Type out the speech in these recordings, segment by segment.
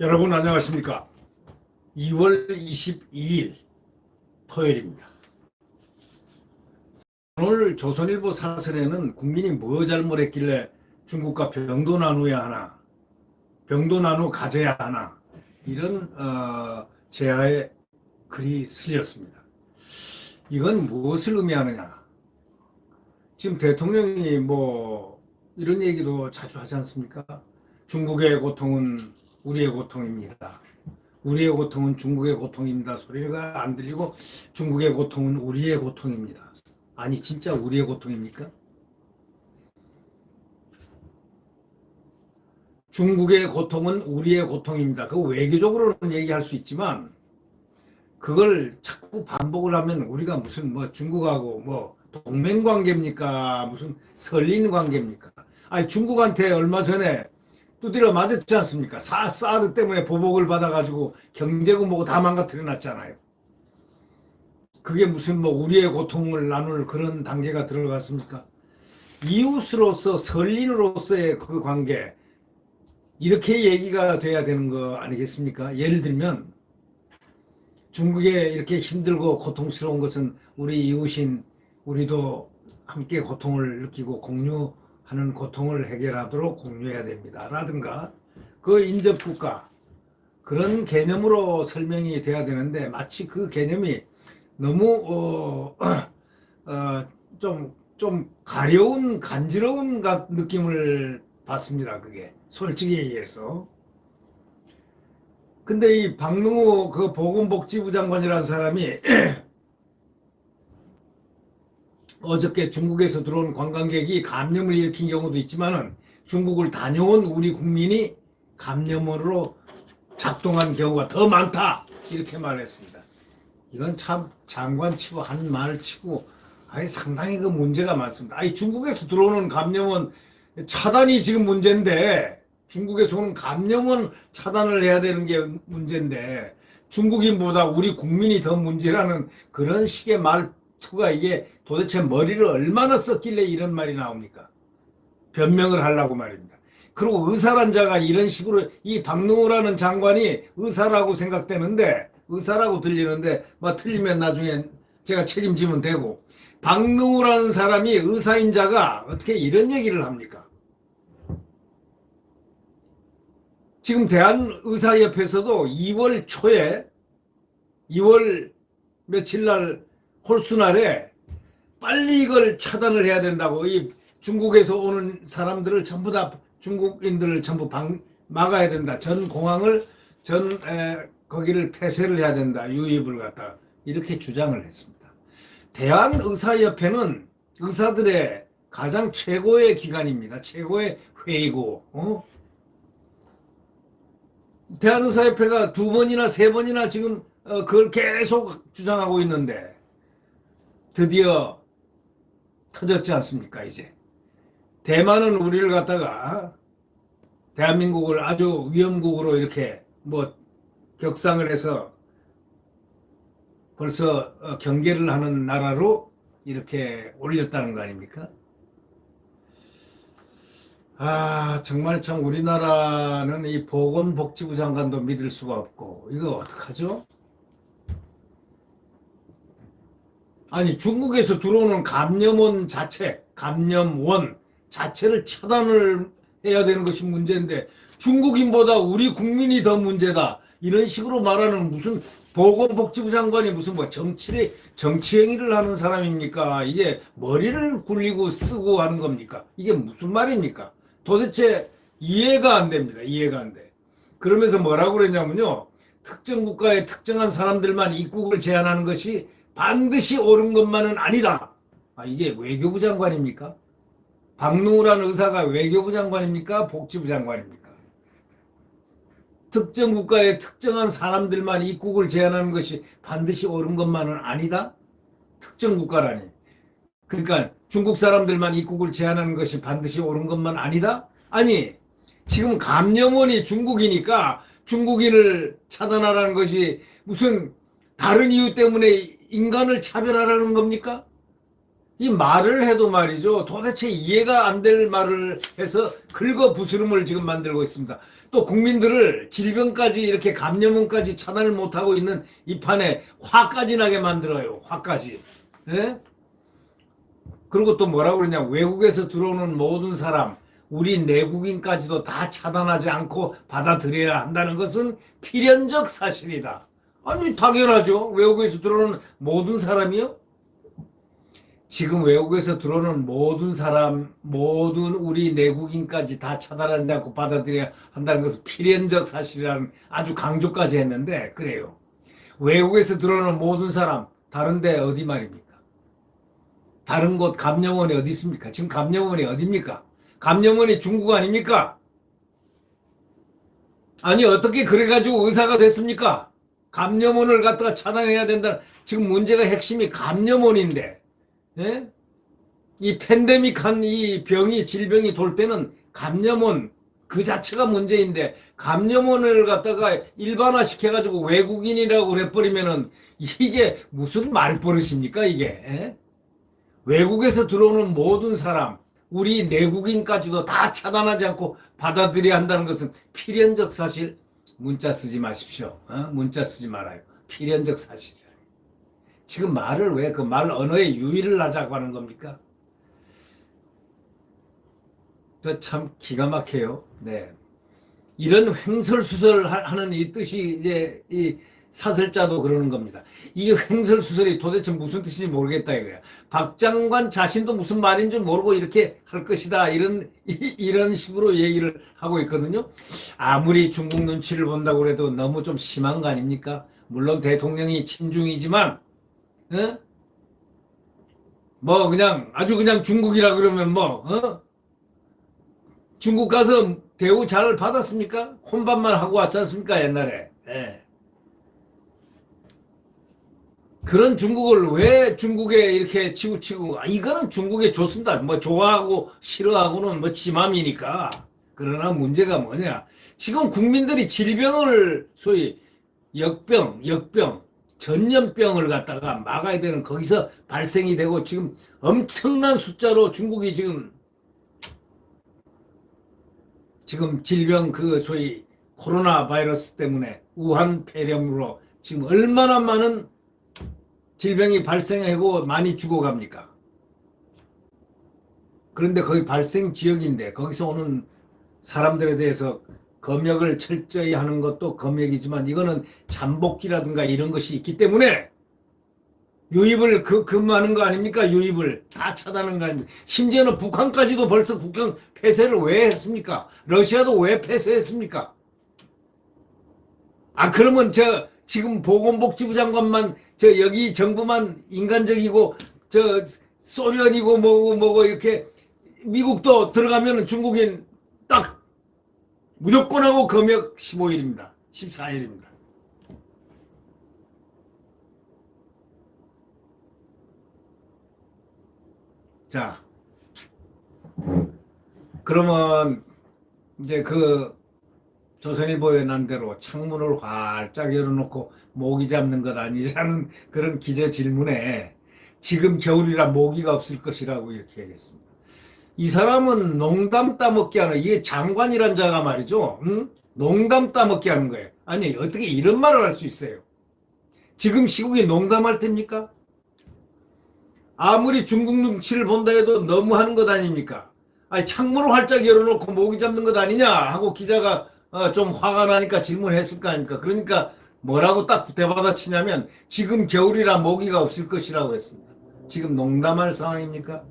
여러분 안녕하십니까? 2월 22일 토요일입니다. 오늘 조선일보 사설에는 국민이 뭐 잘못했길래 중국과 병도 나누어야 하나, 병도 나누어 가져야 하나, 이런 제하의 글이 실렸습니다. 이건 무엇을 의미하느냐? 지금 대통령이 뭐 이런 얘기도 자주 하지 않습니까? 중국의 고통은 우리의 고통입니다. 우리의 고통은 중국의 고통입니다. 소리가 안 들리고 중국의 고통은 우리의 고통입니다. 아니 진짜 우리의 고통입니까? 중국의 고통은 우리의 고통입니다. 그 외교적으로는 얘기할 수 있지만 그걸 자꾸 반복을 하면 우리가 무슨 뭐 중국하고 뭐 동맹 관계입니까? 무슨 설린 관계입니까? 아니 중국한테 얼마 전에 두드려 맞았지 않습니까? 사드 때문에 보복을 받아가지고 경제고 뭐고 다 망가뜨려 놨잖아요. 그게 무슨 뭐 우리의 고통을 나눌 그런 단계가 들어갔습니까? 이웃으로서 설린으로서의 그 관계, 이렇게 얘기가 돼야 되는 거 아니겠습니까? 예를 들면 중국에 이렇게 힘들고 고통스러운 것은 우리 이웃인 우리도 함께 고통을 느끼고 공유하는 고통을 해결하도록 공유해야 됩니다. 라든가 그 인접국가, 그런 개념으로 설명이 돼야 되는데 마치 그 개념이 너무 좀 가려운 간지러운 느낌을 받습니다. 그게 솔직히 얘기해서. 근데 이 박능우 그 보건복지부 장관이라는 사람이 어저께 중국에서 들어온 관광객이 감염을 일으킨 경우도 있지만은 중국을 다녀온 우리 국민이 감염으로 작동한 경우가 더 많다, 이렇게 말했습니다. 이건 참 장관 치고 한 말 치고 아니 상당히 그 문제가 많습니다. 아니 중국에서 들어오는 감염은 차단이 지금 문제인데, 중국에서 오는 감염은 차단을 해야 되는 게 문제인데 중국인보다 우리 국민이 더 문제라는 그런 식의 말투가 이게 도대체 머리를 얼마나 썼길래 이런 말이 나옵니까? 변명을 하려고 말입니다. 그리고 의사란 자가 이런 식으로, 이 박능우라는 장관이 의사라고 생각되는데, 의사라고 들리는데 뭐 틀리면 나중에 제가 책임지면 되고, 박능우라는 사람이 의사인 자가 어떻게 이런 얘기를 합니까? 지금 대한의사협회에서도 2월 초에 2월 며칠 날 홀수날에 빨리 이걸 차단을 해야 된다고, 이 중국에서 오는 사람들을 전부 다 중국인들을 전부 막아야 된다. 전 공항을 거기를 폐쇄를 해야 된다. 유입을 갖다 이렇게 주장을 했습니다. 대한의사협회는 의사들의 가장 최고의 기관입니다. 최고의 회의고, 대한의사협회가 2번이나 3번이나 지금 그걸 계속 주장하고 있는데 드디어 터졌지 않습니까? 이제 대만은 우리를 갖다가 대한민국을 아주 위험국으로 이렇게 뭐 격상을 해서 벌써 경계를 하는 나라로 이렇게 올렸다는 거 아닙니까? 정말 참 우리나라는 이 보건복지부 장관도 믿을 수가 없고, 이거 어떡하죠? 아니 중국에서 들어오는 감염원 자체를 차단을 해야 되는 것이 문제인데 중국인보다 우리 국민이 더 문제다, 이런 식으로 말하는, 무슨 보건복지부 장관이 무슨 뭐 정치 행위를 하는 사람입니까? 이게 머리를 굴리고 쓰고 하는 겁니까? 이게 무슨 말입니까? 도대체 이해가 안 됩니다. 이해가 안 돼. 그러면서 뭐라고 그랬냐면요, 특정 국가의 특정한 사람들만 입국을 제한하는 것이 반드시 옳은 것만은 아니다. 이게 외교부 장관입니까? 박능우라는 의사가 외교부 장관입니까? 복지부 장관입니까? 특정 국가의 특정한 사람들만 입국을 제한하는 것이 반드시 옳은 것만은 아니다? 특정 국가라니. 그러니까 중국 사람들만 입국을 제한하는 것이 반드시 옳은 것만 아니다? 아니, 지금 감염원이 중국이니까 중국인을 차단하라는 것이 무슨 다른 이유 때문에 인간을 차별하라는 겁니까? 이 말을 해도 말이죠, 도대체 이해가 안 될 말을 해서 긁어 부스럼을 지금 만들고 있습니다. 또 국민들을 질병까지 이렇게 감염원까지 차단을 못하고 있는 이 판에 화까지 나게 만들어요. 화까지. 예? 그리고 또 뭐라고 그러냐. 외국에서 들어오는 모든 사람, 우리 내국인까지도 다 차단하지 않고 받아들여야 한다는 것은 필연적 사실이다. 아니 당연하죠. 외국에서 들어오는 모든 사람이요? 지금 외국에서 들어오는 모든 사람, 모든 우리 내국인까지 다 차단하지 않고 받아들여야 한다는 것은 필연적 사실이라는 아주 강조까지 했는데 그래요. 외국에서 들어오는 모든 사람, 다른데 어디 말입니까? 다른 곳 감염원이 어디 있습니까? 지금 감염원이 어디입니까? 감염원이 중국 아닙니까? 아니 어떻게 그래가지고 의사가 됐습니까? 감염원을 갖다가 차단해야 된다. 지금 문제가 핵심이 감염원인데 예? 이 팬데믹한 이 병이 질병이 돌 때는 감염원 그 자체가 문제인데 감염원을 갖다가 일반화 시켜가지고 외국인이라고 그래버리면은 이게 무슨 말버릇입니까 이게? 예? 외국에서 들어오는 모든 사람 우리 내국인까지도 다 차단하지 않고 받아들여야 한다는 것은 필연적 사실. 문자 쓰지 마십시오. 문자 쓰지 말아요. 필연적 사실이야. 지금 말을 왜 그 말 언어의 유의를 하자고 하는 겁니까? 참 기가 막혀요. 네. 이런 횡설수설하는 이 뜻이 이제 이 사설자도 그러는 겁니다. 이게 횡설수설이 도대체 무슨 뜻인지 모르겠다 이거야. 박 장관 자신도 무슨 말인 줄 모르고 이렇게 할 것이다 이런 식으로 얘기를 하고 있거든요. 아무리 중국 눈치를 본다고 해도 너무 좀 심한 거 아닙니까? 물론 대통령이 친중이지만 뭐 그냥 아주 그냥 중국이라 그러면 중국 가서 대우 잘 받았습니까? 혼밥만 하고 왔지 않습니까 옛날에. 예. 그런 중국을 왜 중국에 이렇게 치고 이거는 중국에 좋습니다. 뭐 좋아하고 싫어하고는 뭐 지 맘이니까. 그러나 문제가 뭐냐. 지금 국민들이 질병을 소위 역병, 전염병을 갖다가 막아야 되는 거기서 발생이 되고 지금 엄청난 숫자로 중국이 지금 질병 그 소위 코로나 바이러스 때문에 우한 폐렴으로 지금 얼마나 많은 질병이 발생하고 많이 죽어갑니까? 그런데 거기 발생 지역인데 거기서 오는 사람들에 대해서 검역을 철저히 하는 것도 검역이지만 이거는 잠복기라든가 이런 것이 있기 때문에 유입을 금하는 거 아닙니까? 유입을 다 차단하는 거 아닙니까? 심지어는 북한까지도 벌써 국경 폐쇄를 왜 했습니까? 러시아도 왜 폐쇄했습니까? 그러면 지금 보건복지부 장관만 여기 정부만 인간적이고 소련이고 뭐고 이렇게 미국도 들어가면 중국인 딱 무조건 하고 검역 15일입니다. 14일입니다. 자, 그러면 이제 조선일보에 난 대로 창문을 활짝 열어놓고 모기 잡는 것 아니냐는 그런 기자 질문에 지금 겨울이라 모기가 없을 것이라고 이렇게 얘기했습니다. 이 사람은 농담 따먹기 하는 이게 장관이란 자가 말이죠. 응? 농담 따먹기 하는 거예요. 아니 어떻게 이런 말을 할 수 있어요? 지금 시국이 농담할 때입니까? 아무리 중국 눈치를 본다 해도 너무 하는 것 아닙니까? 아니 창문을 활짝 열어놓고 모기 잡는 것 아니냐 하고 기자가 좀 화가 나니까 질문했을 거 아닙니까? 그러니까 뭐라고 딱 대받아치냐면 지금 겨울이라 모기가 없을 것이라고 했습니다. 지금 농담할 상황입니까?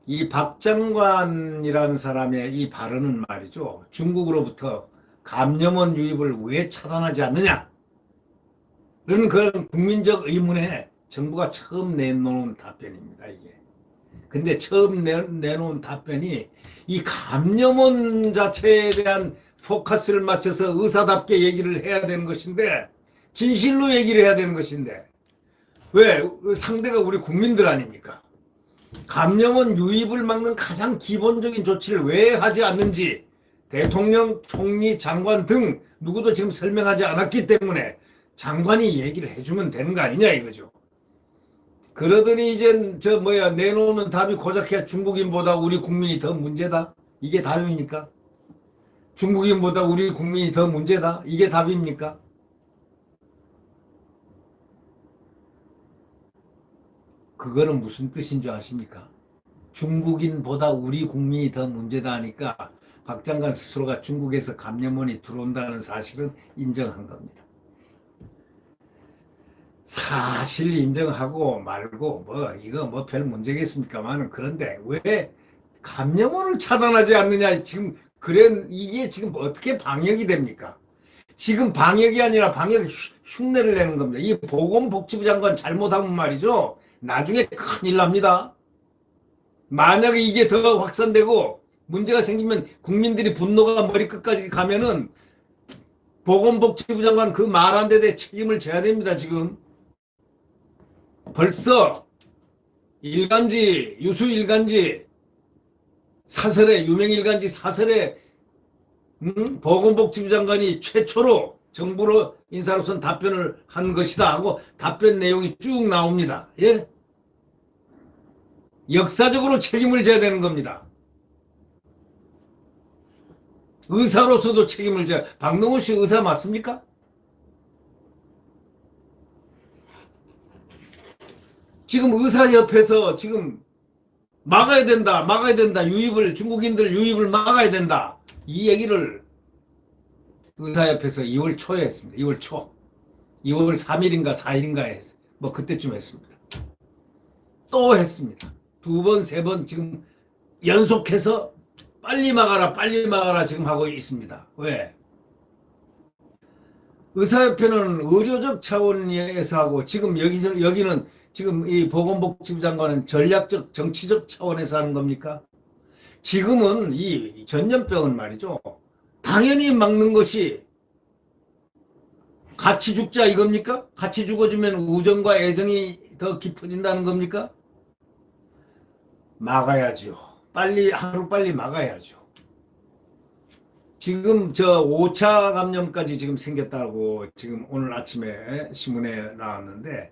이 박 장관이라는 사람의 이 발언은 말이죠. 중국으로부터 감염원 유입을 왜 차단하지 않느냐? 그런 국민적 의문에 정부가 처음 내놓은 답변입니다. 이게. 근데 처음 내놓은 답변이 이 감염원 자체에 대한 포커스를 맞춰서 의사답게 얘기를 해야 되는 것인데 진실로 얘기를 해야 되는 것인데 왜 상대가 우리 국민들 아닙니까? 감염원 유입을 막는 가장 기본적인 조치를 왜 하지 않는지 대통령, 총리, 장관 등 누구도 지금 설명하지 않았기 때문에 장관이 얘기를 해주면 되는 거 아니냐 이거죠. 그러더니 이제 내놓는 답이 고작해 중국인보다 우리 국민이 더 문제다. 이게 답입니까? 중국인보다 우리 국민이 더 문제다? 이게 답입니까? 그거는 무슨 뜻인 줄 아십니까? 중국인보다 우리 국민이 더 문제다 하니까 박 장관 스스로가 중국에서 감염원이 들어온다는 사실은 인정한 겁니다. 사실 인정하고 말고 뭐 이거 뭐 별 문제겠습니까만은 그런데 왜 감염원을 차단하지 않느냐 지금 그래 이게 지금 어떻게 방역이 됩니까? 지금 방역이 아니라 방역 흉내를 내는 겁니다. 이 보건복지부 장관 잘못하면 말이죠. 나중에 큰일 납니다. 만약에 이게 더 확산되고 문제가 생기면 국민들이 분노가 머리끝까지 가면은 보건복지부 장관 그 말 한 데 책임을 져야 됩니다. 지금 벌써 일간지 유수 일간지 사설에 유명 일간지 사설에 보건복지부 장관이 최초로 정부로 인사로선 답변을 한 것이다 하고 답변 내용이 쭉 나옵니다. 예? 역사적으로 책임을 져야 되는 겁니다. 의사로서도 책임을 져야. 박능우 씨 의사 맞습니까? 지금 의사협회에서 지금 막아야 된다, 막아야 된다, 유입을, 중국인들 유입을 막아야 된다. 이 얘기를 의사협회에서 2월 초에 했습니다. 2월 초. 2월 3일인가 4일인가 했어요. 뭐 그때쯤 했습니다. 또 했습니다. 두 번, 세 번 지금 연속해서 빨리 막아라 지금 하고 있습니다. 왜? 의사협회는 의료적 차원에서 하고 지금 여기는 지금 이 보건복지부 장관은 전략적 정치적 차원에서 하는 겁니까? 지금은 이 전염병은 말이죠. 당연히 막는 것이 같이 죽자 이겁니까? 같이 죽어주면 우정과 애정이 더 깊어진다는 겁니까? 막아야죠. 하루빨리 막아야죠. 지금 저 5차 감염까지 지금 생겼다고 지금 오늘 아침에 신문에 나왔는데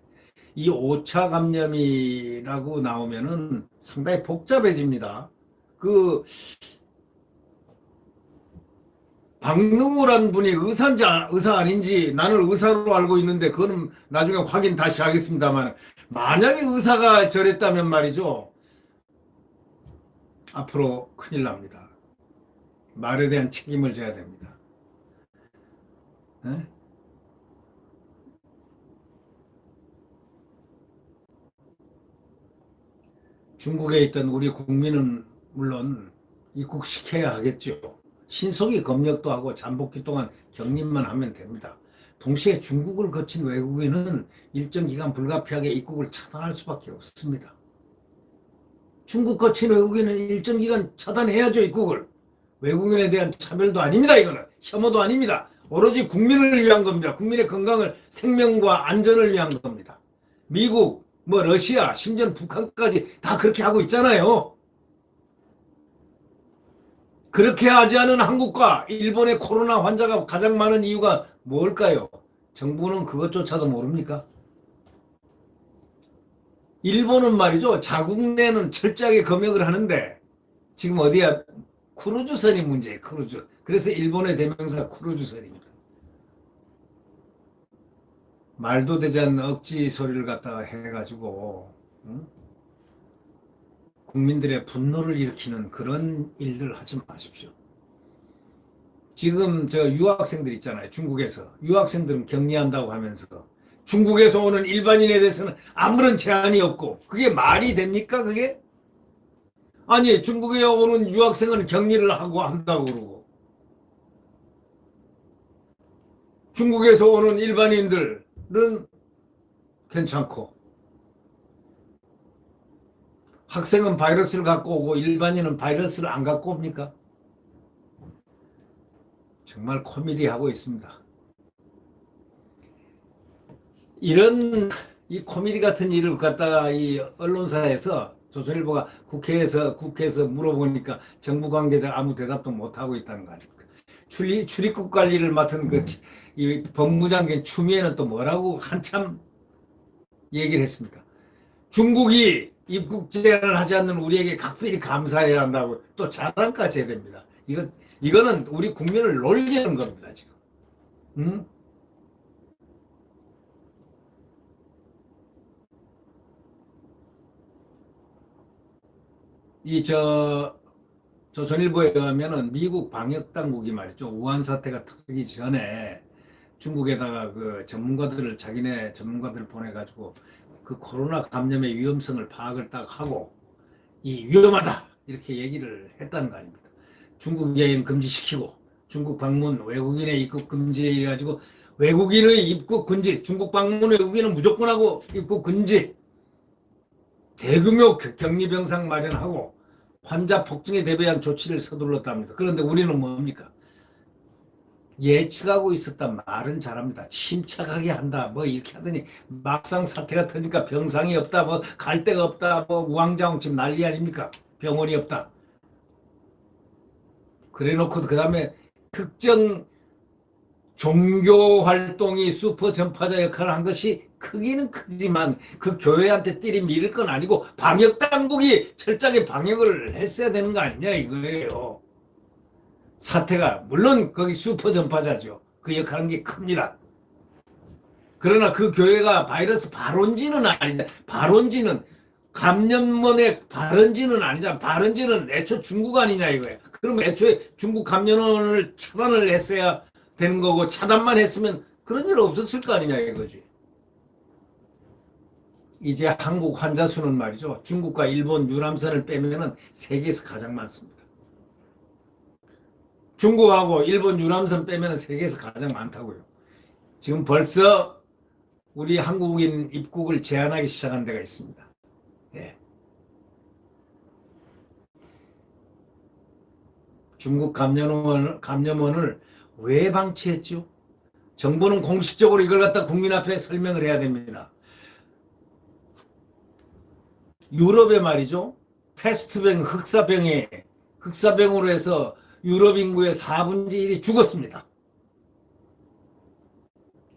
이 5차 감염이라고 나오면은 상당히 복잡해집니다. 그 박능우라는 분이 의사인지 의사 아닌지 나는 의사로 알고 있는데 그거는 나중에 확인 다시 하겠습니다만 만약에 의사가 저랬다면 말이죠. 앞으로 큰일 납니다. 말에 대한 책임을 져야 됩니다. 네? 중국에 있던 우리 국민은 물론 입국시켜야 하겠죠. 신속히 검역도 하고 잠복기 동안 격리만 하면 됩니다. 동시에 중국을 거친 외국인은 일정 기간 불가피하게 입국을 차단할 수밖에 없습니다. 중국 거친 외국인은 일정 기간 차단해야죠, 입국을. 외국인에 대한 차별도 아닙니다, 이거는. 혐오도 아닙니다. 오로지 국민을 위한 겁니다. 국민의 건강을, 생명과 안전을 위한 겁니다. 미국, 뭐 러시아, 심지어 북한까지 다 그렇게 하고 있잖아요. 그렇게 하지 않은 한국과 일본의 코로나 환자가 가장 많은 이유가 뭘까요? 정부는 그것조차도 모릅니까? 일본은 말이죠. 자국 내는 철저하게 검역을 하는데 지금 어디야? 크루즈선이 문제예요. 크루즈. 그래서 일본의 대명사 크루즈선입니다. 말도 되지 않는 억지 소리를 갖다가 해가지고 국민들의 분노를 일으키는 그런 일들 하지 마십시오. 지금 저 유학생들 있잖아요. 중국에서. 유학생들은 격리한다고 하면서 중국에서 오는 일반인에 대해서는 아무런 제한이 없고 그게 말이 됩니까? 그게? 아니 중국에 오는 유학생은 격리를 하고 한다고 그러고 중국에서 오는 일반인들은 괜찮고 학생은 바이러스를 갖고 오고 일반인은 바이러스를 안 갖고 옵니까? 정말 코미디하고 있습니다. 이런 이 코미디 같은 일을 갖다가 이 언론사에서 조선일보가 국회에서 물어보니까 정부 관계자 아무 대답도 못 하고 있다는 거 아닙니까? 출입국 관리를 맡은 이 법무장관 추미애는 또 뭐라고 한참 얘기를 했습니까? 중국이 입국 제한을 하지 않는 우리에게 각별히 감사해야 한다고 또 자랑까지 해야 됩니다. 이거는 우리 국민을 놀리는 겁니다, 지금. 응? 조선일보에 의하면은 미국 방역 당국이 말이죠. 우한 사태가 터지기 전에 중국에다가 그 자기네 전문가들을 보내가지고 그 코로나 감염의 위험성을 파악을 딱 하고 이 위험하다 이렇게 얘기를 했다는 거 아닙니까? 중국 여행 금지시키고 중국 방문 외국인의 입국 금지해 가지고 외국인의 입국 금지, 중국 방문 외국인은 무조건 하고 입국 금지, 대규모 격리 병상 마련하고 환자 폭증에 대비한 조치를 서둘렀다 합니다. 그런데 우리는 뭡니까? 예측하고 있었단 말은 잘합니다. 침착하게 한다. 뭐 이렇게 하더니 막상 사태가 터지니까 병상이 없다. 뭐 갈 데가 없다. 뭐 우왕좌왕 지금 난리 아닙니까? 병원이 없다. 그래 놓고 그다음에 특정 종교 활동이 슈퍼 전파자 역할을 한 것이 크기는 크지만 그 교회한테 띠리 밀을 건 아니고 방역 당국이 철저하게 방역을 했어야 되는 거 아니냐 이거예요. 사태가 물론 거기 슈퍼 전파자죠. 그 역할은 게 큽니다. 그러나 그 교회가 바이러스 발원지는 아니냐. 발원지는 감염원의 발원지는 아니잖아. 발원지는 애초 중국 아니냐 이거야. 그러면 애초에 중국 감염원을 차단을 했어야 되는 거고 차단만 했으면 그런 일 없었을 거 아니냐 이거지. 이제 한국 환자 수는 말이죠. 중국과 일본 유람선을 빼면은 세계에서 가장 많습니다. 중국하고 일본 유람선 빼면 세계에서 가장 많다고요. 지금 벌써 우리 한국인 입국을 제한하기 시작한 데가 있습니다. 예. 중국 감염원을 왜 방치했죠? 정부는 공식적으로 이걸 갖다 국민 앞에 설명을 해야 됩니다. 유럽에 말이죠. 패스트병, 흑사병으로 해서 유럽 인구의 4분의 1이 죽었습니다.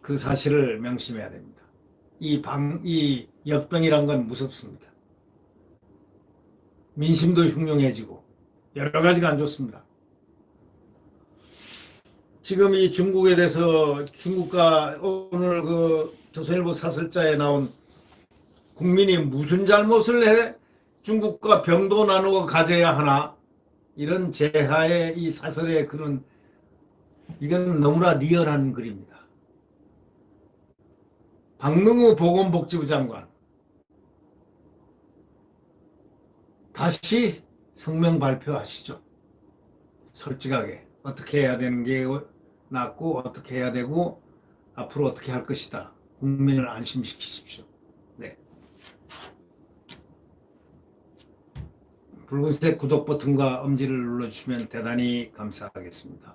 그 사실을 명심해야 됩니다. 이 역병이란 건 무섭습니다. 민심도 흉흉해지고 여러 가지가 안 좋습니다. 지금 이 중국에 대해서 중국과 오늘 그 조선일보 사설자에 나온 국민이 무슨 잘못을 해 중국과 병도 나누어 가져야 하나 이런 제하의 이 사설의 그런 이건 너무나 리얼한 글입니다. 박능우 보건복지부 장관 다시 성명 발표하시죠. 솔직하게 어떻게 해야 되는 게 낫고 어떻게 해야 되고 앞으로 어떻게 할 것이다. 국민을 안심시키십시오. 네. 붉은색 구독 버튼과 엄지를 눌러주시면 대단히 감사하겠습니다.